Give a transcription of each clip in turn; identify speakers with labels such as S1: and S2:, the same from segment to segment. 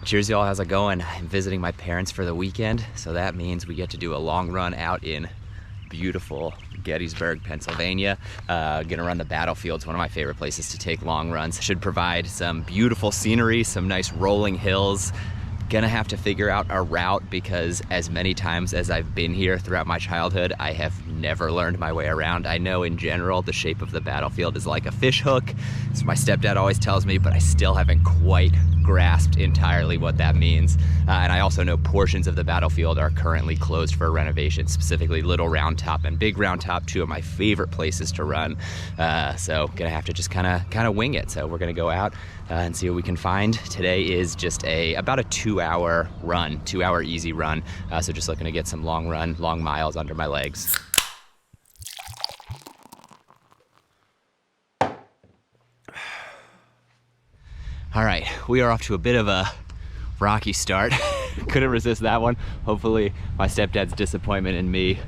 S1: Cheers y'all, how's it going? I'm visiting my parents for the weekend, so that means we get to do a long run out in beautiful Gettysburg, Pennsylvania. Gonna run the battlefields, one of my favorite places to take long runs. Should provide some beautiful scenery, some nice rolling hills. Gonna have to figure out a route because as many times as I've been here throughout my childhood, I have never learned my way around. I know in general the shape of the battlefield is like a fish hook, so my stepdad always tells me, but I still haven't quite grasped entirely what that means. And I also know portions of the battlefield are currently closed for renovation, specifically Little Round Top and Big Round Top, two of my favorite places to run. So gonna have to just kind of wing it. So we're gonna go out and see what we can find. Today is just about a 2-hour run, 2-hour easy run. So just looking to get some long miles under my legs. All right, we are off to a bit of a rocky start. Couldn't resist that one. Hopefully my stepdad's disappointment in me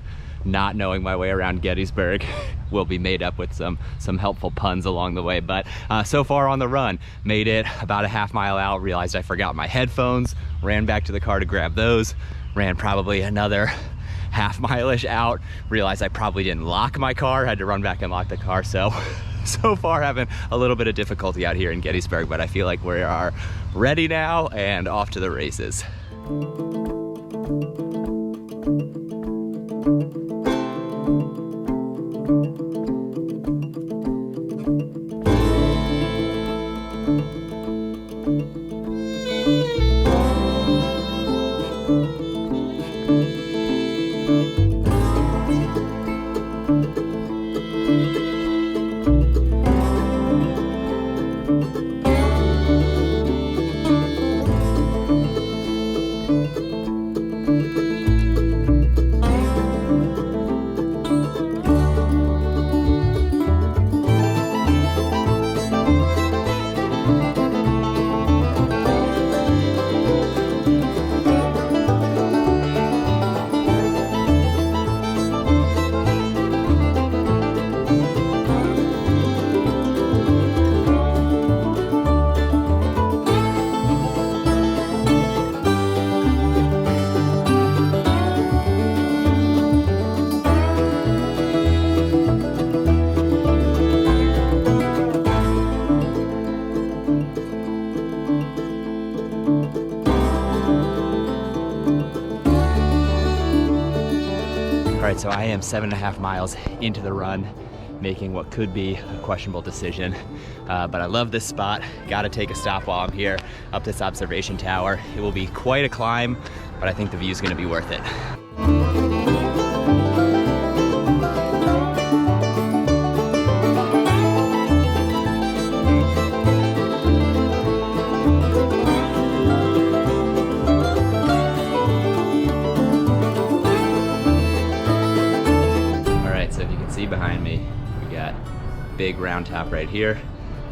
S1: not knowing my way around Gettysburg will be made up with some helpful puns along the way. But so far on the run, made it about a half mile out, realized I forgot my headphones, ran back to the car to grab those, ran probably another half mile-ish out, realized I probably didn't lock my car, had to run back and lock the car. So far having a little bit of difficulty out here in Gettysburg, but I feel like we are ready now and off to the races. All right, so I am 7.5 miles into the run, making what could be a questionable decision. But I love this spot. Gotta take a stop while I'm here up this observation tower. It will be quite a climb, but I think the view is gonna be worth it. Behind me, we got Big Round Top right here,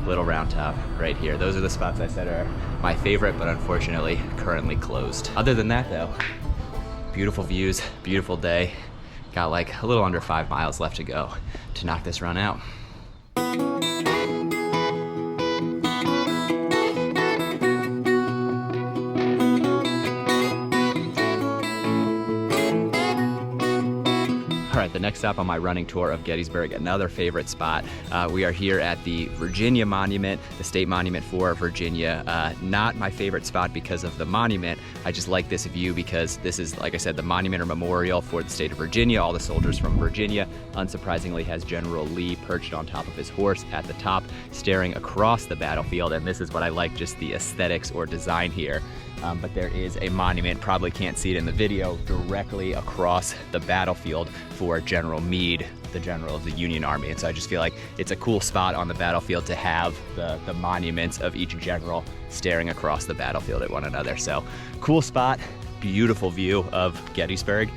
S1: Little Round Top right here. Those are the spots I said are my favorite, but unfortunately currently closed. Other than that though, beautiful views, beautiful day. Got like a little under 5 miles left to go to knock this run out. All right, the next stop on my running tour of Gettysburg, another favorite spot. We are here at the Virginia Monument, the state monument for Virginia. Not my favorite spot because of the monument. I just like this view because this is, like I said, the monument or memorial for the state of Virginia. All the soldiers from Virginia. Unsurprisingly, has General Lee perched on top of his horse at the top, staring across the battlefield. And this is what I like, just the aesthetics or design here. But there is a monument, probably can't see it in the video, directly across the battlefield for General Meade, the general of the Union Army. And so I just feel like it's a cool spot on the battlefield to have the monuments of each general staring across the battlefield at one another. So cool spot, beautiful view of Gettysburg.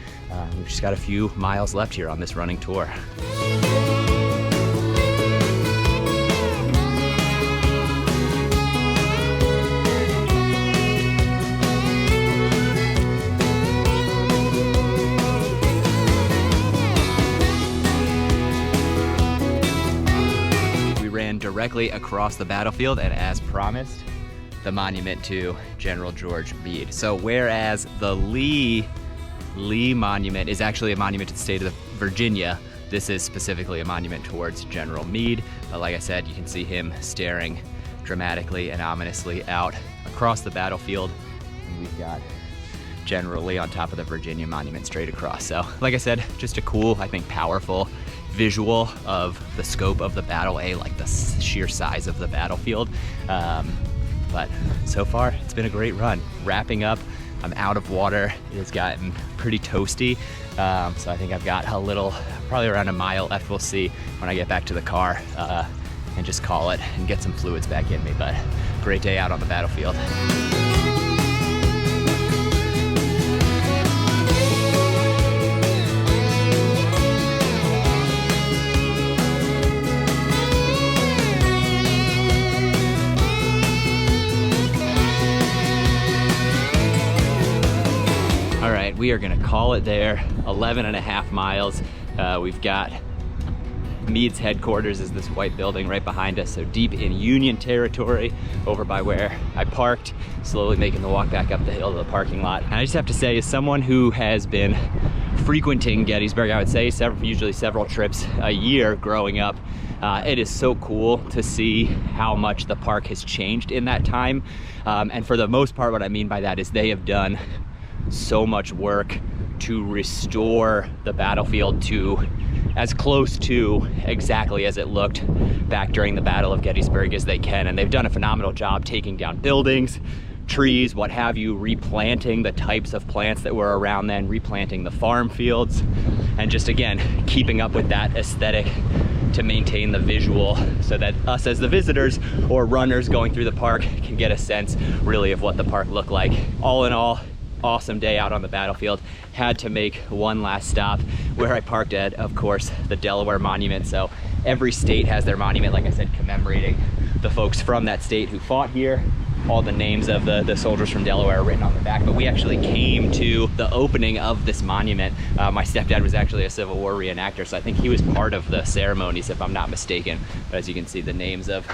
S1: We've just got a few miles left here on this running tour. Directly across the battlefield, and as promised, the monument to General George Meade. So whereas the Lee Monument is actually a monument to the state of Virginia, this is specifically a monument towards General Meade. But like I said, you can see him staring dramatically and ominously out across the battlefield. And we've got General Lee on top of the Virginia monument straight across. So like I said, just a cool, I think powerful visual of the scope of the battle, like the sheer size of the battlefield. But so far, it's been a great run. Wrapping up, I'm out of water. It has gotten pretty toasty. So I think I've got a little, probably around a mile left. We'll see when I get back to the car and just call it and get some fluids back in me. But great day out on the battlefield. We are gonna call it there, 11.5 miles. We've got Meade's headquarters is this white building right behind us, so deep in Union territory, over by where I parked, slowly making the walk back up the hill to the parking lot. And I just have to say, as someone who has been frequenting Gettysburg, I would say usually several trips a year growing up, it is so cool to see how much the park has changed in that time. And for the most part, what I mean by that is they have done so much work to restore the battlefield to as close to exactly as it looked back during the Battle of Gettysburg as they can. And they've done a phenomenal job taking down buildings, trees, what have you, replanting the types of plants that were around then, replanting the farm fields, and just again, keeping up with that aesthetic to maintain the visual so that us as the visitors or runners going through the park can get a sense really of what the park looked like. All in all, awesome day out on the battlefield. Had to make one last stop where I parked at, of course, the Delaware Monument. So every state has their monument, like I said, commemorating the folks from that state who fought here. All the names of the soldiers from Delaware are written on the back, but we actually came to the opening of this monument. My stepdad was actually a Civil War reenactor, so I think he was part of the ceremonies, if I'm not mistaken. But as you can see, the names of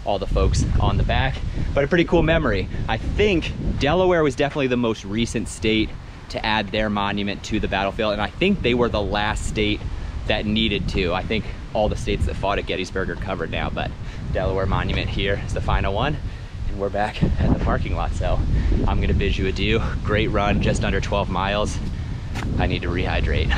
S1: all the folks on the back, but a pretty cool memory. I think Delaware was definitely the most recent state to add their monument to the battlefield, and I think they were the last state that needed to. I think all the states that fought at Gettysburg are covered now, but Delaware monument here is the final one, and we're back at the parking lot. So I'm gonna bid you adieu. Great run, just under 12 miles. I need to rehydrate.